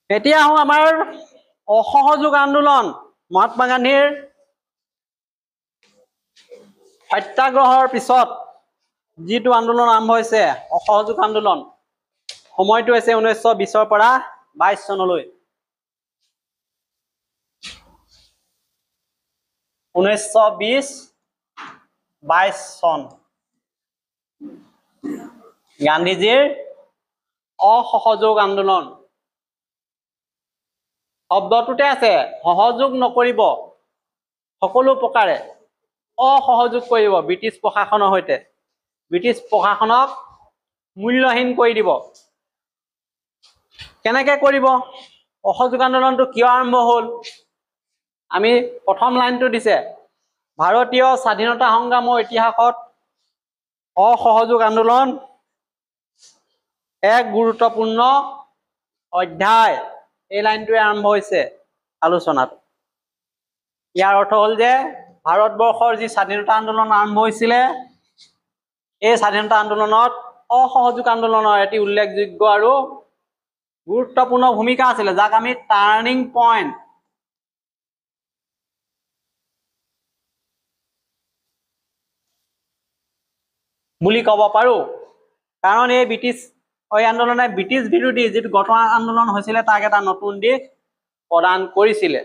এতিয়া আহো আমাৰ অসহযোগ আন্দোলন মহাত্মা গান্ধীৰ সত্যাগ্ৰহৰ পিছত যিটো আন্দোলন আৰম্ভ হৈছে অসহযোগ আন্দোলন সময়টো হৈছে 1920 পৰা 22 চনলৈ 1920-22 চন গান্ধীজীৰ অসহযোগ আন্দোলন শব্দটোতে আছে সহযোগ নকৰিব সকলো প্ৰকাৰে অসহযোগ কৰিব ব্ৰিটিছ প্ৰশাসনৰ সৈতে ব্ৰিটিছ প্ৰশাসনক মূল্যহীন কৰি দিব কেনেকৈ কৰিব অসহযোগ আন্দোলনটো কিয় আৰম্ভ হ'ল আমি প্ৰথম লাইনটো দিছে ভাৰতীয় স্বাধীনতা সংগ্ৰামৰ ইতিহাসত অসহযোগ আন্দোলন এক গুৰুত্বপূৰ্ণ অধ্যায় এই লাইনটোৱে আৰম্ভ হৈছে আলোচনাত ইয়াৰ অৰ্থ হ'ল যে ভাৰতবৰ্ষৰ যি স্বাধীনতা আন্দোলন আৰম্ভ হৈছিলে এই স্বাধীনতা আন্দোলনত অসহযোগ আন্দোলনৰ এটি উল্লেখযোগ্য আৰু গুৰুত্বপূৰ্ণ ভূমিকা আছিলে যাক আমি টাৰ্নিং পইণ্ট বুলি ক'ব পাৰো কাৰণ এই ব্ৰিটিছ আন্দোলনে ব্ৰিটিছ বিৰোধী যিটো গণ আন্দোলন হৈছিলে তাক এটা নতুন দিশ প্ৰদান কৰিছিলে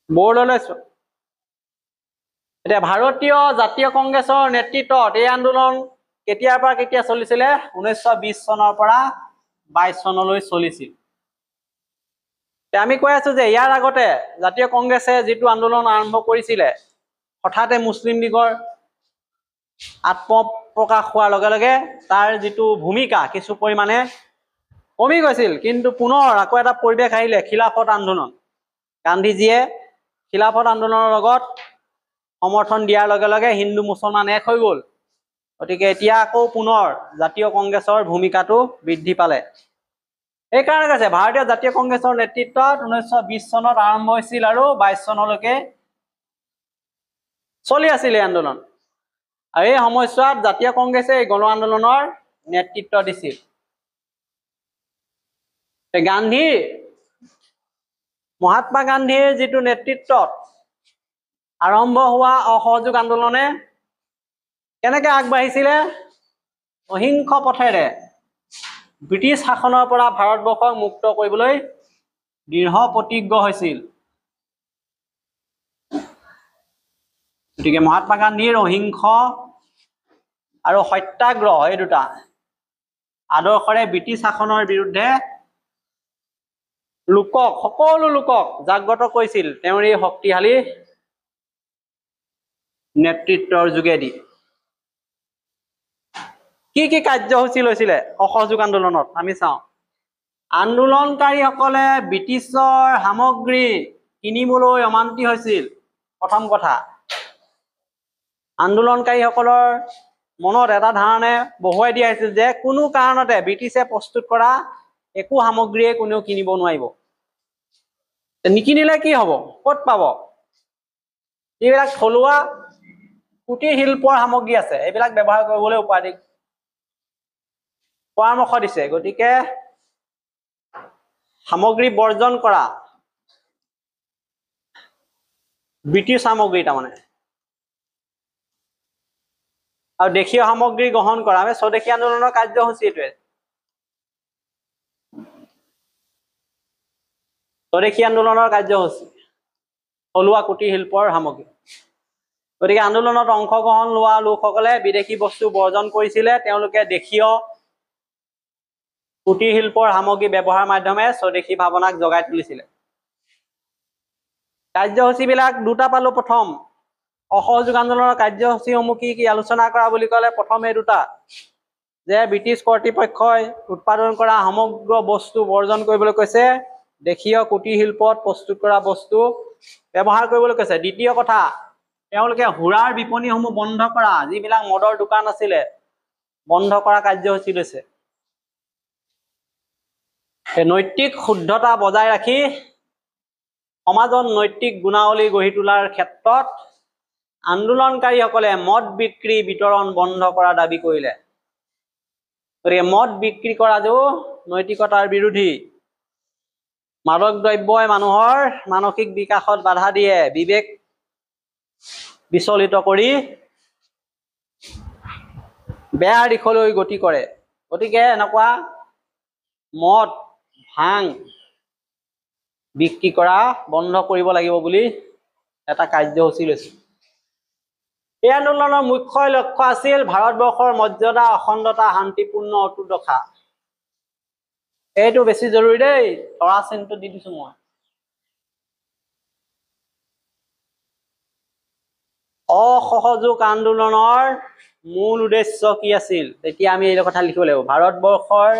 বৰ্ডলৈ এতিয়া ভাৰতীয় জাতীয় কংগ্ৰেছৰ নেতৃত্বত এই আন্দোলন কেতিয়াৰ পৰা কেতিয়া চলিছিলে 1920 চনৰ পৰা 22 চনলৈ চলিছিল আমি কৈ আছো যে ইয়াৰ আগতে জাতীয় কংগ্ৰেছে যিটো আন্দোলন আৰম্ভ কৰিছিলে হঠাতে মুছলিম লীগৰ আত্মপ্ৰকাশ হোৱাৰ লগে লগে তাৰ যিটো ভূমিকা কিছু পৰিমাণে কমি গৈছিল কিন্তু পুনৰ আকৌ এটা পৰিৱেশ আহিলে খিলাফত আন্দোলন গান্ধীজীয়ে খিলাফত আন্দোলনৰ লগত সমৰ্থন দিয়াৰ লগে লগে হিন্দু মুছলমান এক হৈ গ'ল গতিকে এতিয়া আকৌ পুনৰ জাতীয় কংগ্ৰেছৰ ভূমিকাটো বৃদ্ধি পালে এই কাৰণে কৈছে ভাৰতীয় জাতীয় কংগ্ৰেছৰ নেতৃত্বত 1920 চনত আৰম্ভ হৈছিল আৰু 22 চনলৈকে চলি আছিল এই আন্দোলন আৰু এই সময়ছোৱাত জাতীয় কংগ্ৰেছে গণ আন্দোলনৰ নেতৃত্ব দিছিল মহাত্মা গান্ধীৰ যিটো নেতৃত্বত আৰম্ভ হোৱা অসহযোগ আন্দোলনে কেনেকৈ আগবাঢ়িছিলে অহিংস পথেৰে ব্ৰিটিছ শাসনৰ পৰা ভাৰতবৰ্ষক মুক্ত কৰিবলৈ দৃঢ় প্ৰতিজ্ঞ হৈছিল গতিকে মহাত্মা গান্ধীৰ অহিংস আৰু সত্যাগ্ৰহ এই দুটা আদৰ্শৰে ব্ৰিটিছ শাসনৰ বিৰুদ্ধে সকলো লোকক জাগ্ৰত কৰিছিল তেওঁৰ এই শক্তিশালী নেতৃত্বৰ যোগেদি কি কি কাৰ্যসূচী লৈছিলে অসহযোগ আন্দোলনত আমি চাওঁ আন্দোলনকাৰীসকলে ব্ৰিটিছৰ সামগ্ৰী কিনিবলৈ অমান্তি হৈছিল প্ৰথম কথা আন্দোলনকাৰীসকলৰ মনত এটা ধাৰণে বহুৱাই দিয়া হৈছিল যে কোনো কাৰণতে ব্ৰিটিছে প্ৰস্তুত কৰা একো সামগ্ৰীয়ে কোনেও কিনিব নোৱাৰিব নিকিনিলে কি হ'ব ক'ত পাব এইবিলাক থলুৱা কুটিৰ শিল্পৰ সামগ্ৰী আছে এইবিলাক ব্যৱহাৰ কৰিবলৈ উপাধিক পৰামৰ্শ দিছে গতিকে সামগ্ৰী বৰ্জন কৰা ব্ৰিটিছ সামগ্ৰী তাৰমানে আৰু দেশীয় সামগ্ৰী গ্ৰহণ কৰা আমি স্বদেশী আন্দোলনৰ কাৰ্যসূচী এইটোৱে স্বদেশী আন্দোলনৰ কাৰ্যসূচী থলুৱা কুটিৰ শিল্পৰ সামগ্ৰী গতিকে আন্দোলনত অংশগ্ৰহণ লোৱা লোকসকলে বিদেশী বস্তু বৰ্জন কৰিছিলে তেওঁলোকে দেশীয় কুটিৰ শিল্পৰ সামগ্ৰী ব্যৱহাৰ মাধ্যমে স্বদেশী ভাৱনাক জগাই তুলিছিলে কাৰ্যসূচীবিলাক দুটা পালো প্ৰথম অসহযোগ আন্দোলনৰ কাৰ্যসূচীসমূহ কি আলোচনা কৰা বুলি ক'লে প্ৰথমে দুটা যে ব্ৰিটিছ কৰ্তৃপক্ষই উৎপাদন কৰা সমগ্ৰ বস্তু বৰ্জন কৰিবলৈ কৈছে দেশীয় কুটিৰ শিল্পত প্ৰস্তুত কৰা বস্তু ব্যৱহাৰ কৰিবলৈ কৈছে দ্বিতীয় কথা তেওঁলোকে হুৰাৰ বিপণীসমূহ বন্ধ কৰা যিবিলাক মদৰ দোকান আছিলে বন্ধ কৰা কাৰ্যসূচী লৈছে নৈতিক শুদ্ধতা বজাই ৰাখি সমাজত নৈতিক গুণাৱলী গঢ়ি তোলাৰ ক্ষেত্ৰত আন্দোলনকাৰীসকলে মদ বিক্ৰী বিতৰণ বন্ধ কৰাৰ দাবী কৰিলে গতিকে মদ বিক্ৰী কৰাটো নৈতিকতাৰ বিৰোধী। মাদক দ্ৰব্যই মানুহৰ মানসিক বিকাশত বাধা দিয়ে, বিবেক বিচলিত কৰি বেয়া দিশলৈ গতি কৰে। গতিকে এনেকুৱা মদ ভাং বিক্ৰী কৰা বন্ধ কৰিব লাগিব বুলি এটা কাৰ্যসূচী লৈছে। এই আন্দোলনৰ মুখ্য লক্ষ্য আছিল ভাৰতবৰ্ষৰ মৰ্যাদা, অখণ্ডতা, শান্তিপূৰ্ণ অটুট ৰখা। এইটো বেছি জৰুৰী দেই, তৰা চিনটো দি দিছো মই। অসহযোগ আন্দোলনৰ মূল উদ্দেশ্য কি আছিল? তেতিয়া আমি এই কথা লিখিব লাগিব, ভাৰতবৰ্ষৰ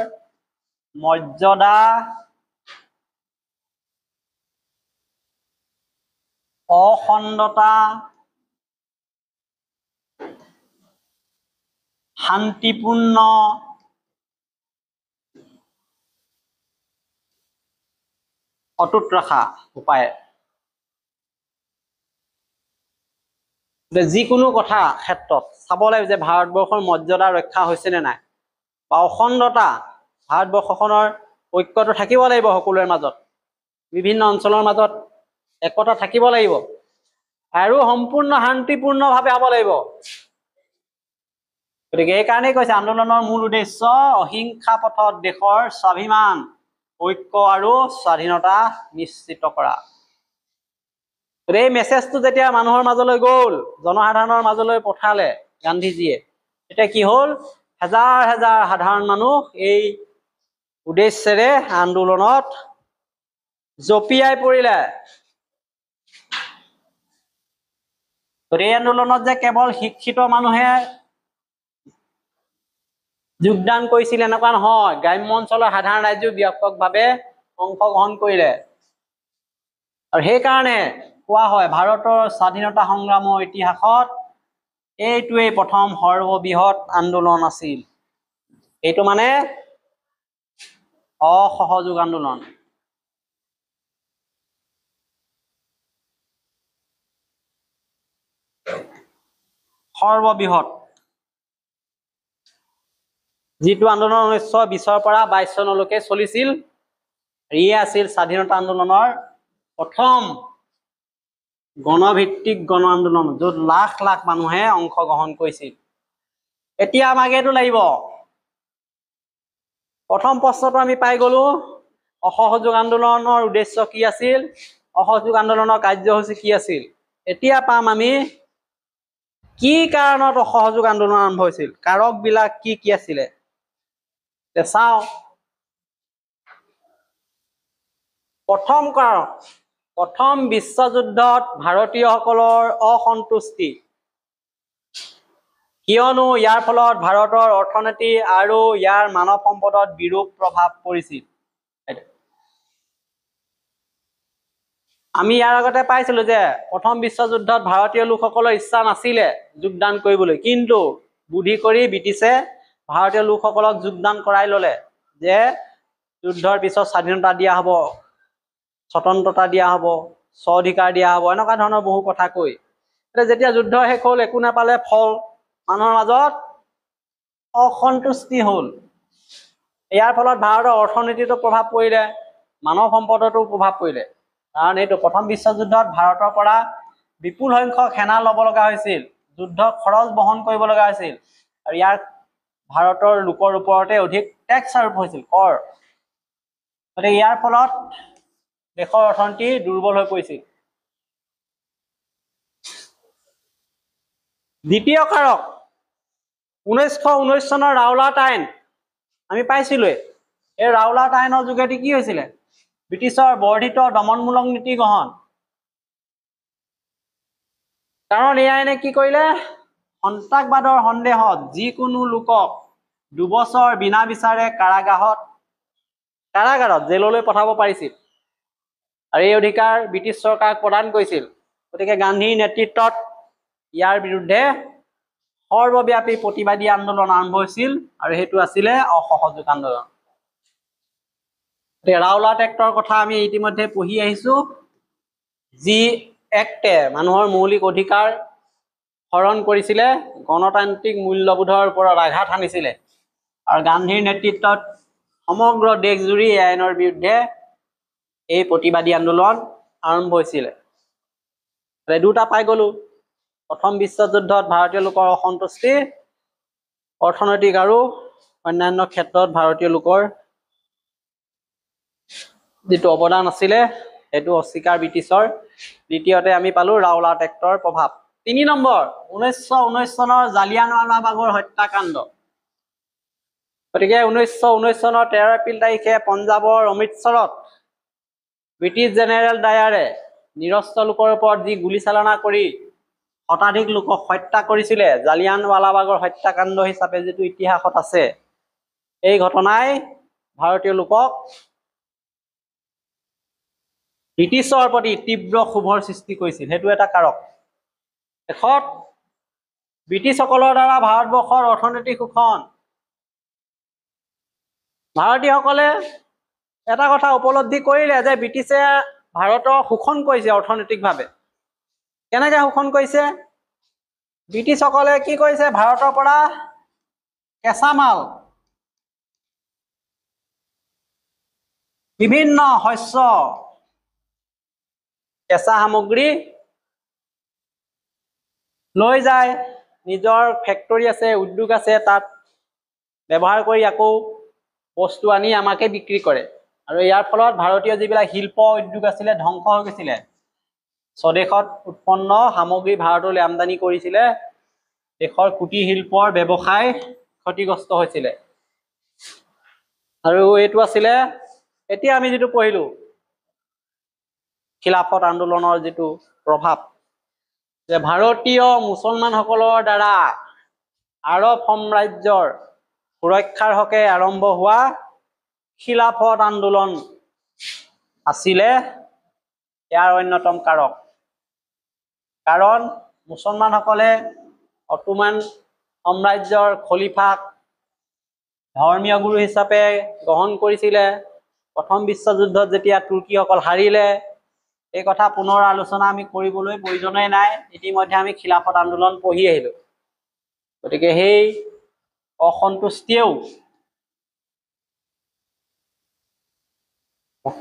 মৰ্যাদা, অখণ্ডতা, শান্তিপূৰ্ণ অটুট ৰখা উপায়। যিকোনো কথা ক্ষেত্ৰত চাব লাগিব যে ভাৰতবৰ্ষৰ মৰ্যাদা ৰক্ষা হৈছে নে নাই, বা অখণ্ডতা, ভাৰতবৰ্ষখনৰ ঐক্যটো থাকিব লাগিব সকলোৰে মাজত, বিভিন্ন অঞ্চলৰ মাজত একতা থাকিব লাগিব, আৰু সম্পূৰ্ণ শান্তিপূৰ্ণভাৱে হ'ব লাগিব। গতিকে এইকাৰণেই কৈছে আন্দোলনৰ মূল উদ্দেশ্য অহিংসা পথত দেশৰ স্বাভিমান, ঐক্য আৰু স্বাধীনতা নিশ্চিত কৰা। এই মেছেজটো যেতিয়া মানুহৰ মাজলৈ গ'ল, জনসাধাৰণৰ মাজলৈ পঠালে গান্ধীজীয়ে, তেতিয়া কি হ'ল, হাজাৰ হাজাৰ সাধাৰণ মানুহ এই উদ্দেশ্যেৰে আন্দোলনত জঁপিয়াই পৰিলে। এই আন্দোলনত যে কেৱল শিক্ষিত মানুহে যোগদান কৰিছিল এনেকুৱা নহয়, গ্ৰাম্য অঞ্চলৰ সাধাৰণ ৰাইজেও ব্যাপকভাৱে অংশগ্ৰহণ কৰিলে। আৰু সেইকাৰণে কোৱা হয় ভাৰতৰ স্বাধীনতা সংগ্ৰামৰ ইতিহাসত এইটোৱেই প্ৰথম সৰ্ববৃহৎ আন্দোলন আছিল। এইটো মানে অসহযোগ আন্দোলন। সৰ্ববৃহৎ, যিটো আন্দোলন 1920 পৰা 22 চনলৈকে চলিছিল, ইয়ে আছিল স্বাধীনতা আন্দোলনৰ প্ৰথম গণভিত্তিক গণ আন্দোলন, য'ত লাখ লাখ মানুহে অংশগ্ৰহণ কৰিছিল। এতিয়া আমাক এইটো লাগিব, প্ৰথম প্ৰশ্নটো আমি পাই গলো, অসহযোগ আন্দোলনৰ উদ্দেশ্য কি আছিল, অসহযোগ আন্দোলনৰ কাৰ্যসূচী কি আছিল। এতিয়া পাম আমি কি কাৰণত অসহযোগ আন্দোলন আৰম্ভ হৈছিল, কাৰক বিলাক কি কি আছিলে। চাও, প্ৰথম কাৰক, প্ৰথম বিশ্বযুদ্ধত ভাৰতীয়সকলৰ অসন্তুষ্টি, কিয়নো ইয়াৰ ফলত ভাৰতৰ অৰ্থনীতি আৰু ইয়াৰ মানৱ সম্পদত বিৰূপ প্ৰভাৱ পৰিছিল। আমি ইয়াৰ আগতে পাইছিলো যে প্ৰথম বিশ্বযুদ্ধত ভাৰতীয় লোকসকলৰ ইচ্ছা নাছিলে যোগদান কৰিবলৈ, কিন্তু বুদ্ধি কৰি ব্ৰিটিছে ভাৰতীয় লোকসকলক যোগদান কৰাই ললে, যে যুদ্ধৰ পিছত স্বাধীনতা দিয়া হব, স্বতন্ত্ৰতা দিয়া হব, স্ব অধিকাৰ দিয়া হব, এনেকুৱা ধৰণৰ বহু কথা কৈ। যেতিয়া যুদ্ধ শেষ হল, একো নাপালে, ফল মানুহৰ মাজত অসন্তুষ্টি হল। ইয়াৰ ফলত ভাৰতৰ অৰ্থনীতিতো প্ৰভাৱ পৰিলে, মানৱ সম্পদতো প্ৰভাৱ পৰিলে। কাৰণ এইটো প্ৰথম বিশ্বযুদ্ধত ভাৰতৰ পৰা বিপুল সংখ্যক সেনা ল'ব লগা হৈছিল, যুদ্ধ খৰচ বহন কৰিব লগা হৈছিল, আৰু ইয়াৰ ভাৰতৰ লোকৰ ওপৰতে অধিক টেক্স আৰোপ হৈছিল, কৰ। গতিকে ইয়াৰ ফলত দেশৰ অৰ্থনীতি দুৰ্বল হৈ পৰিছিল। দ্বিতীয় কাৰক, 1919 চনৰ ৰাওলাট আইন আমি পাইছিলোৱে। এই ৰাওলাট আইনৰ যোগেদি কি হৈছিলে, ব্ৰিটিছৰ বৰ্ধিত দমনমূলক নীতি গ্ৰহণ। কাৰণ এই আইনে কি কৰিলে, সন্ত্ৰাসবাদৰ সন্দেহত যিকোনো লোকক 2 বছৰ বিনা বিচাৰে কাৰাগাৰত জেললৈ পঠাব পাৰিছিল, আৰু এই অধিকাৰ ব্ৰিটিছ চৰকাৰক প্ৰদান কৰিছিল। গতিকে গান্ধীৰ নেতৃত্বত ইয়াৰ বিৰুদ্ধে সৰ্বব্যাপী প্ৰতিবাদী আন্দোলন আৰম্ভ হৈছিল, আৰু সেইটো আছিলে অসহযোগ আন্দোলন। ৰাওলাট এক্টৰ কথা আমি ইতিমধ্যে পঢ়ি আহিছো, যি এক্টে মানুহৰ মৌলিক অধিকাৰ হৰণ কৰিছিলে, গণতান্ত্ৰিক মূল্যবোধৰ ওপৰত আঘাত হানিছিলে, আৰু গান্ধীৰ নেতৃত্বত সমগ্ৰ দেশজুৰি এই আইনৰ বিৰুদ্ধে এই প্ৰতিবাদী আন্দোলন আৰম্ভ হৈছিলে। দুটা পাই গলো। প্ৰথম বিশ্বযুদ্ধত ভাৰতীয় লোকৰ অসন্তুষ্টি, অৰ্থনৈতিক আৰু অন্যান্য ক্ষেত্ৰত ভাৰতীয় লোকৰ যিটো অৱদান আছিলে সেইটো অস্বীকাৰ ব্ৰিটিছৰ। দ্বিতীয়তে আমি পালো ৰাওলাট এক্টৰ প্ৰভাৱ। 3 নম্বৰ 1919 চনৰ জালিয়ানৱালাবাগৰ হত্যাকাণ্ড। গতিকে 1919 চনৰ 13 এপ্ৰিল তাৰিখে পঞ্জাৱৰ অমৃতসৰত ব্ৰিটিছ জেনেৰেল ডায়াৰে নিৰস্ত্ৰ লোকৰ ওপৰত যি গুলীচালনা কৰি শতাধিক লোকক হত্যা কৰিছিলে, জালিয়ানৱালাবাগৰ হত্যাকাণ্ড হিচাপে যিটো ইতিহাসত আছে, এই ঘটনাই ভাৰতীয় লোকক ব্ৰিটিছৰ প্ৰতি তীব্ৰ ক্ষোভৰ সৃষ্টি কৰিছিল। সেইটো এটা কাৰক। শেষত ব্ৰিটিছসকলৰ দ্বাৰা ভাৰতবৰ্ষৰ অৰ্থনৈতিক শোষণ, ভাৰতীয়সকলে এটা কথা উপলব্ধি কৰিলে যে ব্ৰিটিছে ভাৰতৰ শোষণ কৰিছে অৰ্থনৈতিকভাৱে। কেনেকৈ শোষণ কৰিছে? ব্ৰিটিছসকলে কি কৰিছে? ভাৰতৰ পৰা কেঁচা মাল, বিভিন্ন শস্য, কেঁচা সামগ্ৰী লৈ যায়। নিজৰ ফেক্টৰী আছে, উদ্যোগ আছে, তাত ব্যৱহাৰ কৰি আকৌ বস্তু আনি আমাকে বিক্ৰী কৰে। আৰু ইয়াৰ ফলত ভাৰতীয় যিবিলাক শিল্প উদ্যোগ আছিলে ধ্বংস হৈ গৈছিলে। স্বদেশত উৎপন্ন সামগ্ৰী ভাৰতলৈ আমদানি কৰিছিলে, দেশৰ কুটীৰ শিল্পৰ ব্যৱসায় ক্ষতিগ্ৰস্ত হৈছিলে। আৰু এইটো আছিলে এতিয়া আমি যিটো পঢ়িলো খিলাফত আন্দোলনৰ যিটো প্ৰভাৱ, যে ভাৰতীয় মুছলমানসকলৰ দ্বাৰা আৰৱ সাম্ৰাজ্যৰ সুৰক্ষাৰ হকে আৰম্ভ হোৱা খিলাফত আন্দোলন আছিলে ইয়াৰ অন্যতম কাৰক। কাৰণ মুছলমানসকলে অটোমান সাম্ৰাজ্যৰ খলিফাক ধৰ্মীয় গুৰু হিচাপে গ্ৰহণ কৰিছিলে। প্ৰথম বিশ্বযুদ্ধত যেতিয়া তুৰ্কীসকল হাৰিলে, এই কথা পুনৰ আলোচনা আমি কৰিবলৈ প্ৰয়োজনেই নাই। ইতিমধ্যে আমি খিলাফত আন্দোলন পঢ়ি আহিলো। গতিকে সেই অসন্তুষ্টিয়েও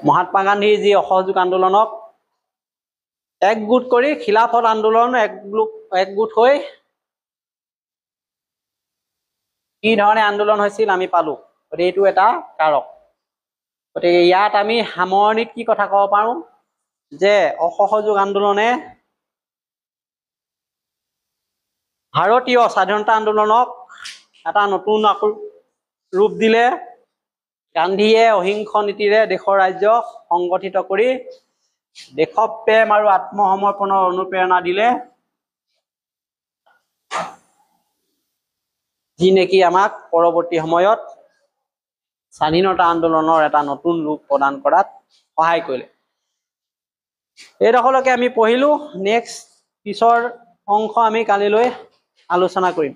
মহাত্মা গান্ধীৰ যি অসহযোগ আন্দোলনক একগোট কৰি খিলাফত আন্দোলন একগোট হৈ কি ধৰণে আন্দোলন হৈছিল আমি পালো। গতিকে এইটো এটা কাৰক। গতিকে ইয়াত আমি সামৰণিত কি কথা ক'ব পাৰো, যে অসহযোগ আন্দোলনে ভাৰতীয় স্বাধীনতা আন্দোলনক এটা নতুন ৰূপ দিলে। গান্ধীয়ে অহিংস নীতিৰে দেশৰ ৰাজ্যক সংগঠিত কৰি দেশপ্ৰেম আৰু আত্মসমৰ্পণৰ অনুপ্ৰেৰণা দিলে, যি নেকি আমাক পৰৱৰ্তী সময়ত স্বাধীনতা আন্দোলনৰ এটা নতুন ৰূপ প্ৰদান কৰাত সহায় কৰিলে। এইডোখৰলৈকে আমি পঢ়িলো। নেক্সট পিছৰ অংশ আমি কালিলৈ আলোচনা কৰিম।